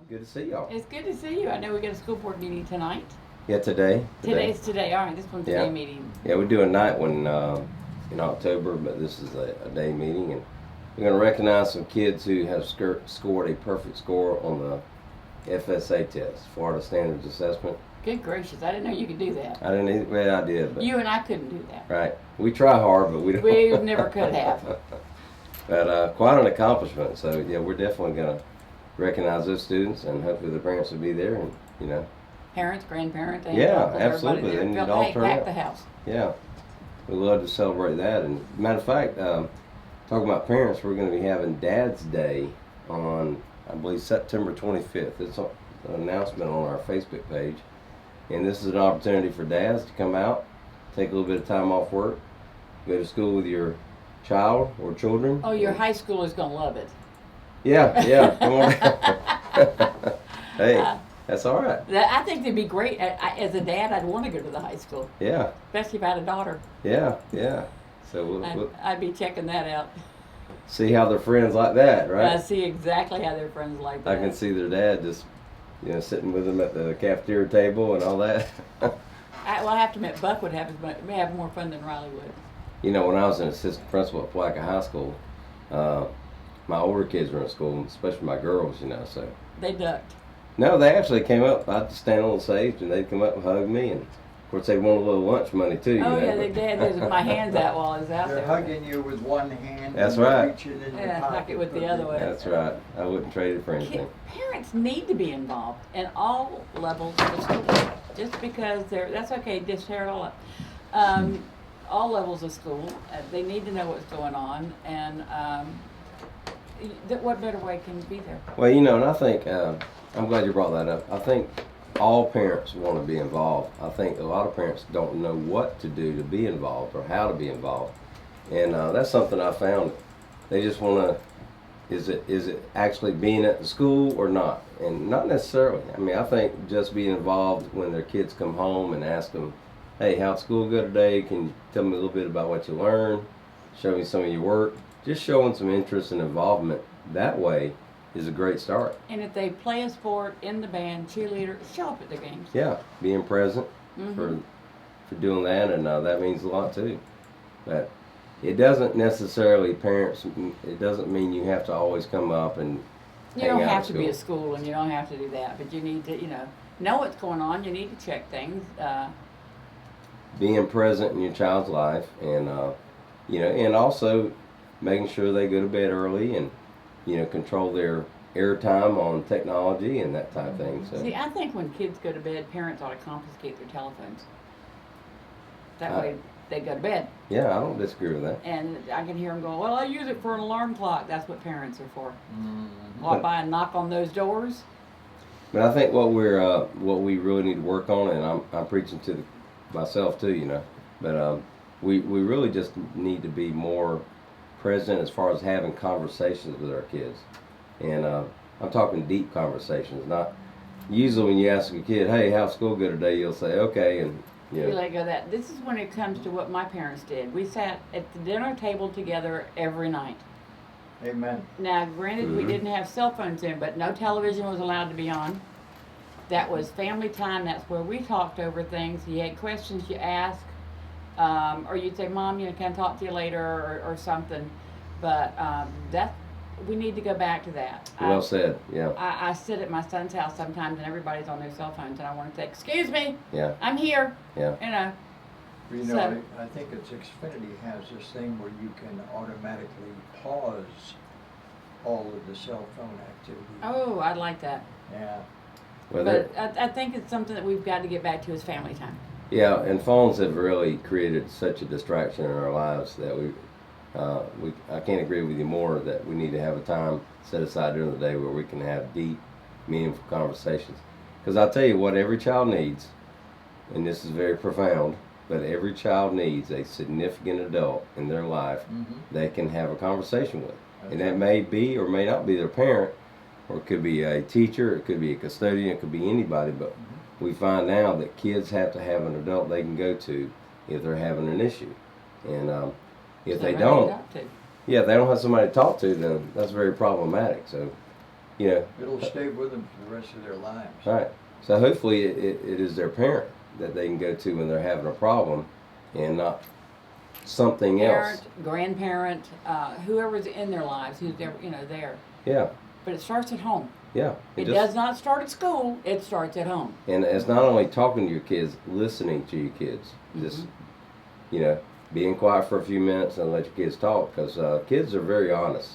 Good to see y'all. It's good to see you. I know we got a school board meeting tonight. Yeah, today. Today's today. All right, this one's a day meeting. Yeah, we do a night one in October, but this is a day meeting, and we're going to recognize some kids who have scored a perfect score on the FSA test, Florida Standards Assessment. Good gracious, I didn't know you could do that. I didn't either. Well, I did, but you and I couldn't do that. Right. We try hard, but we don't. We never could have. But quite an accomplishment. So yeah, we're definitely going to recognize those students, and hopefully the parents will be there, and parents, grandparents, and yeah, absolutely. They need to all turn back out. The house. Yeah, we love to celebrate that. And matter of fact, talking about parents, we're going to be having Dad's Day on, I believe, September 25th. It's an announcement on our Facebook page, and this is an opportunity for dads to come out, take a little bit of time off work, go to school with your child or children. Oh, your high school is going to love it. Yeah, come on. Hey, that's all right. I think it'd be great. As a dad, I'd want to go to the high school. Yeah. Especially if I had a daughter. Yeah. So I'd be checking that out. See how they're friends like that, right? I see exactly how they're friends like that. I can see their dad just, sitting with them at the cafeteria table and all that. I have to admit, Buck would have more fun than Riley would. When I was an assistant principal at Palaca High School, my older kids were in school, especially my girls, so. They ducked. No, they actually came up. I'd stand on the stage, and they'd come up and hug me, and of course they wanted a little lunch money too. Oh yeah, they did. There's my hands out while I was out there. They're hugging you with one hand. That's right. Reaching in Yeah, tuck it with the other way. That's right. I wouldn't trade it for anything. Parents need to be involved in all levels of the school. Just because that's okay. Just tear it all up. All levels of school, they need to know what's going on, and what better way can be there? Well, and I think I'm glad you brought that up. I think all parents want to be involved. I think a lot of parents don't know what to do to be involved or how to be involved, and that's something I found. They just want to. Is it actually being at the school or not? And not necessarily. I mean, I think just being involved when their kids come home and ask them, "Hey, how'd school go today? Can you tell me a little bit about what you learned? Show me some of your work." Just showing some interest and involvement that way is a great start. And if they play a sport in the band, cheerleader, show up at the games. Yeah, being present for doing that, and that means a lot too. But it doesn't necessarily, parents, it doesn't mean you have to always come up and you hang don't out have at to school. be at school, and you don't have to do that, but you need to, know what's going on. You need to check things. Being present in your child's life, and and also making sure they go to bed early, and control their airtime on technology and that type of thing. So see, I think when kids go to bed, parents ought to confiscate their telephones. That way they go to bed. Yeah, I don't disagree with that. And I can hear them go, "Well, I use it for an alarm clock." That's what parents are for. Walk by and knock on those doors. But I think what we really need to work on, and I'm preaching to myself too, but we really just need to be more present as far as having conversations with our kids, and I'm talking deep conversations. Not usually when you ask a kid, "Hey, how's school go today?" You'll say, "Okay," and you let go of that. This is when it comes to what my parents did. We sat at the dinner table together every night. Amen. Now, granted, we didn't have cell phones then, but no television was allowed to be on. That was family time. That's where we talked over things. You had questions you asked, or you'd say, "Mom, can I talk to you later," or something. But we need to go back to that. Well said. Yeah. I sit at my son's house sometimes, and everybody's on their cell phones, and I want to say, "Excuse me, Yeah. I'm here." Yeah. I think it's Xfinity has this thing where you can automatically pause all of the cell phone activity. Oh, I'd like that. Yeah. Well, But I think it's something that we've got to get back to is family time. yeah, and phones have really created such a distraction in our lives that I can't agree with you more that we need to have a time set aside during the day where we can have deep, meaningful conversations. Because I'll tell you what every child needs, and this is very profound, but every child needs a significant adult in their life they can have a conversation with. And that may be or may not be their parent, or it could be a teacher, it could be a custodian, it could be anybody, but we find now that kids have to have an adult they can go to if they're having an issue. And if they don't, if they don't have somebody to talk to, then that's very problematic. So you know. It'll stay with them for the rest of their lives. Right. So hopefully it is their parent that they can go to when they're having a problem, and not something else. Parent, grandparent, whoever's in their lives, who's ever, there. Yeah. But it starts at home. Yeah. It does not start at school. It starts at home. And it's not only talking to your kids, listening to your kids. Just, being quiet for a few minutes and let your kids talk, because kids are very honest.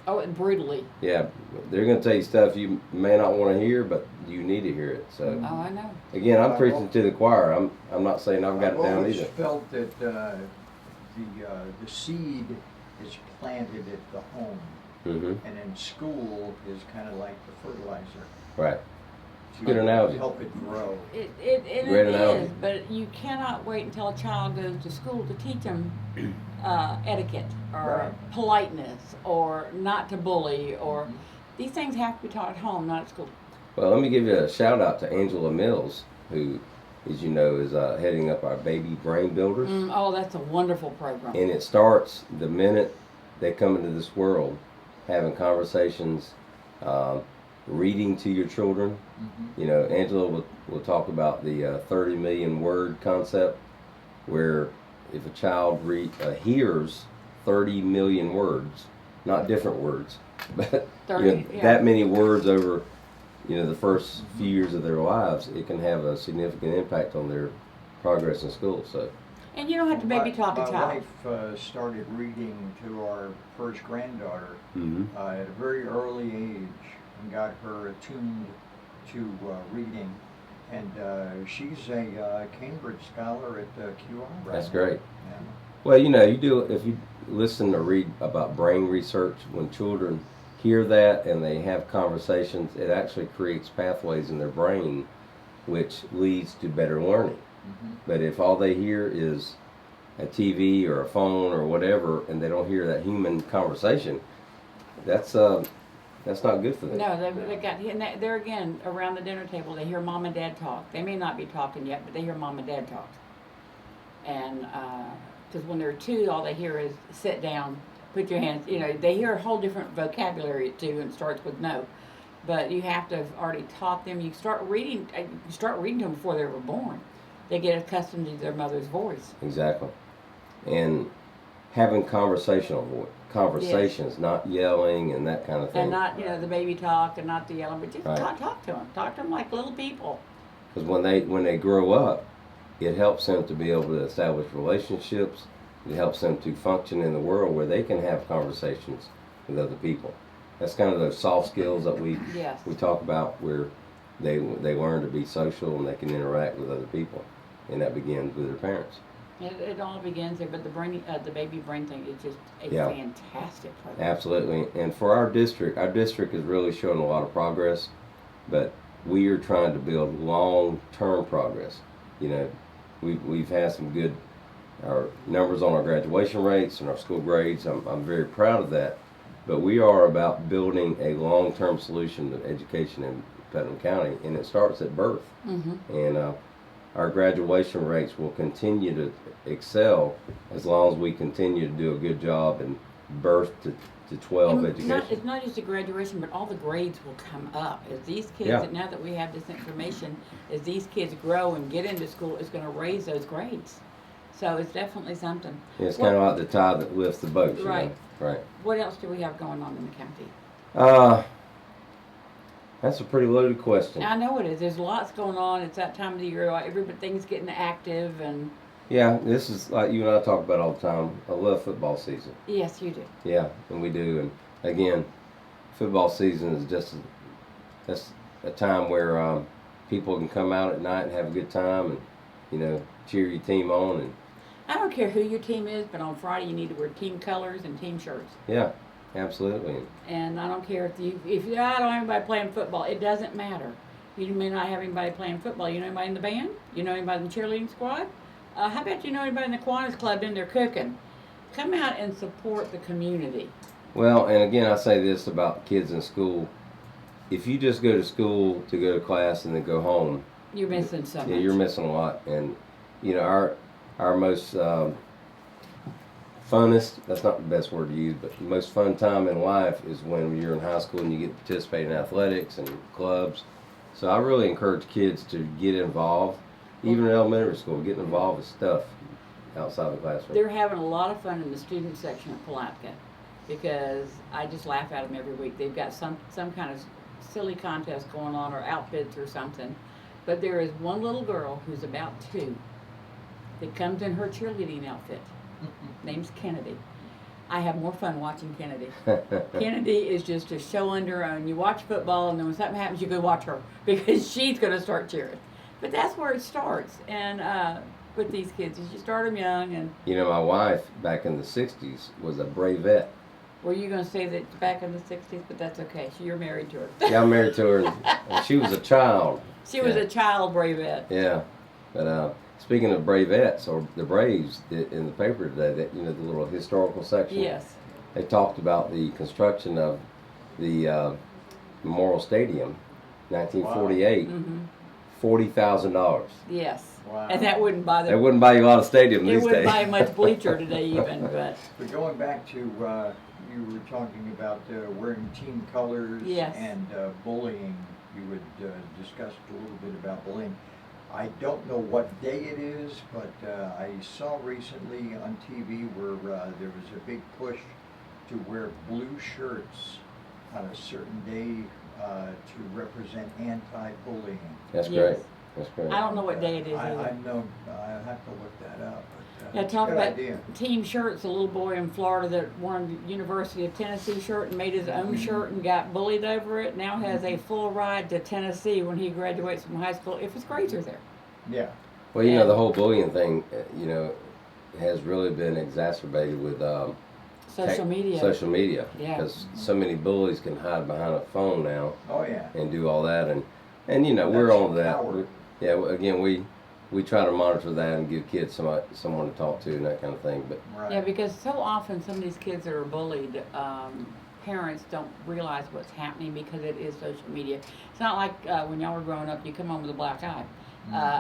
Oh, and brutally. Yeah, they're going to tell you stuff you may not want to hear, but you need to hear it. So, Oh, I know. again, I'm preaching to the choir. I'm not saying I've got it down always either. felt that the seed is planted at the home, Mm-hmm. and in school is kind of like the fertilizer. Right. To Good analogy. help it grow. It Great is, analogy. but you cannot wait until a child goes to school to teach them etiquette or Right. politeness or not to bully or these things have to be taught at home, not at school. Well, let me give you a shout out to Angela Mills, who, as you know, is heading up our Baby Brain Builders. Oh, that's a wonderful program. And it starts the minute they come into this world, having conversations, reading to your children. Mm-hmm. Angela will talk about the 30 million word concept, where if a child hears 30 million words, not different words, but 30, yeah. that many words over the first few years of their lives, it can have a significant impact on their progress in school. So, And you don't have to baby talk a My child. wife started reading to our first granddaughter mhm. at a very early age and got her attuned to reading. And she's a Cambridge scholar at QR right That's now. great. Yeah. Well, if you listen or read about brain research, when children hear that and they have conversations, it actually creates pathways in their brain, which leads to better learning. Mm-hmm. But if all they hear is a TV or a phone or whatever, and they don't hear that human conversation, that's not good for them. No, they got, and they're again around the dinner table. They hear mom and dad talk. They may not be talking yet, but they hear mom and dad talk. And because when they're two, all they hear is sit down, put your hands. They hear a whole different vocabulary at 2, and it starts with no. But you have to have already taught them. You start reading. You start reading to them before they were born. They get accustomed to their mother's voice. Exactly. And having conversations, not yelling and that kind of thing. And not the baby talk and not the yelling, but just Right. talk to them. Talk to them like little people. Because when they grow up, it helps them to be able to establish relationships. It helps them to function in the world where they can have conversations with other people. That's kind of those soft skills that we Yes. talk about, where they learn to be social and they can interact with other people, and that begins with their parents. It all begins there, but the baby brain thing is just a Yeah. fantastic program. Absolutely. And for our district is really showing a lot of progress, but we are trying to build long-term progress. We've had some good our numbers on our graduation rates and our school grades. I'm very proud of that. But we are about building a long-term solution to education in Putnam County, and it starts at birth. Mm-hmm. And our graduation rates will continue to excel as long as we continue to do a good job in birth to 12 education. It's not just a graduation, but all the grades will come up. As these kids, Yeah. now that we have this information, as these kids grow and get into school, it's going to raise those grades. So it's definitely something. It's kind of like the tide that lifts the boat. you know? Right. Right. What else do we have going on in the county? That's a pretty loaded question. I know it is. There's lots going on. It's that time of the year. Everything's getting active, and Yeah, this is like you and I talk about all the time. I love football season. yes, you do. Yeah, and we do. And again, football season is that's a time where people can come out at night and have a good time, and cheer your team on. And I don't care who your team is, but on Friday you need to wear team colors and team shirts. yeah, absolutely. And I don't care if I don't have anybody playing football. It doesn't matter. You may not have anybody playing football. You know anybody in the band? You know anybody in the cheerleading squad? How about you know anybody in the Kiwanis Club in there cooking? Come out and support the community. Well, and again, I say this about kids in school. If you just go to school to go to class and then go home, You're missing so much. yeah, you're missing a lot. And our most funnest, that's not the best word to use, but the most fun time in life is when you're in high school and you get to participate in athletics and clubs. So I really encourage kids to get involved, even in elementary school, getting involved with stuff outside the classroom. They're having a lot of fun in the student section at Palatka because I just laugh at them every week. They've got some kind of silly contest going on or outfits or something. But there is one little girl who's about 2 that comes in her cheerleading outfit. Name's Kennedy. I have more fun watching Kennedy. Kennedy is just a show on her own. You watch football, and then when something happens, you go watch her because she's going to start cheering. But that's where it starts, and with these kids, is you start them young. And You know, my wife back in the '60s was a Bravette. were you going to say that it's back in the '60s? But that's okay. You're married to her. Yeah, I'm married to her, and she was a child. She was Yeah. a child Bravette. Yeah, but speaking of Bravettes or the Braves, in the paper today, that the little historical section. Yes. They talked about the construction of the Memorial Stadium, 1948, Mm-hmm. $40,000. Yes. Wow. And that wouldn't buy They them. wouldn't buy you a lot of stadium It these wouldn't days. buy much bleacher today even, but But going back to, you were talking about wearing team colors Yes. and bullying. You had discussed a little bit about bullying. I don't know what day it is, but I saw recently on TV where there was a big push to wear blue shirts on a certain day to represent anti-bullying. That's Yes. great. That's great. I don't know what day it is I either. know, I have to look that up. But, Yeah, it's a talk good about idea. team shirts. A little boy in Florida that won the University of Tennessee shirt and made his own shirt and got bullied over it. Now has a full ride to Tennessee when he graduates from high school if his grades are there. Yeah. Well, the whole bullying thing, has really been exacerbated with Social media. Social media. Yeah. Because so many bullies can hide behind a phone now Oh, yeah. and do all that, and we're That's on that. coward. Again, we try to monitor that and give kids someone to talk to and that kind of thing. But Right. Yeah, because so often some of these kids that are bullied, parents don't realize what's happening because it is social media. It's not like when y'all were growing up, you come home with a black eye.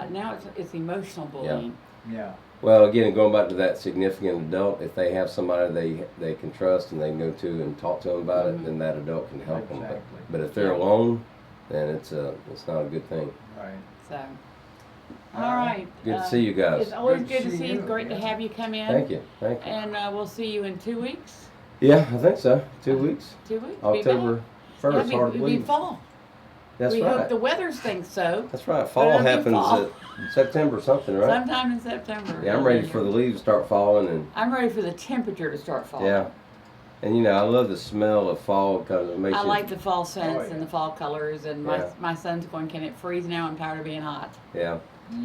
Now it's emotional bullying. Yeah. well, again, going back to that significant adult, if they have somebody they can trust and they can go to and talk to them about it, then that adult can help them. Exactly. But if they're Yeah. alone, then it's not a good thing. Right. So, all right. Good to see you guys. It's always Good to good to see see you. you, Great to yeah. have you come in. Thank you. And we'll see you in 2 weeks. Yeah, I think so. 2 weeks. 2 weeks. Be October back. 1st. Yeah, Hard to it'll be believe. fall. That's we right. hope the weather stinks so. That's right. But Fall it'll be happens fall. at September something, right? Sometime in September. Yeah, I'm ready for the leaves to start falling, and I'm ready for the temperature to start falling. yeah, and I love the smell of fall because it makes I you. like the fall scents yeah. and the fall colors, and Yeah. my son's going, can it freeze now? I'm tired of being hot. Yeah,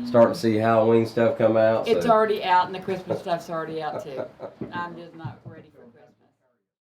starting to see Halloween stuff come out. It's so. already out, and the Christmas stuff's already out too. I'm just not ready for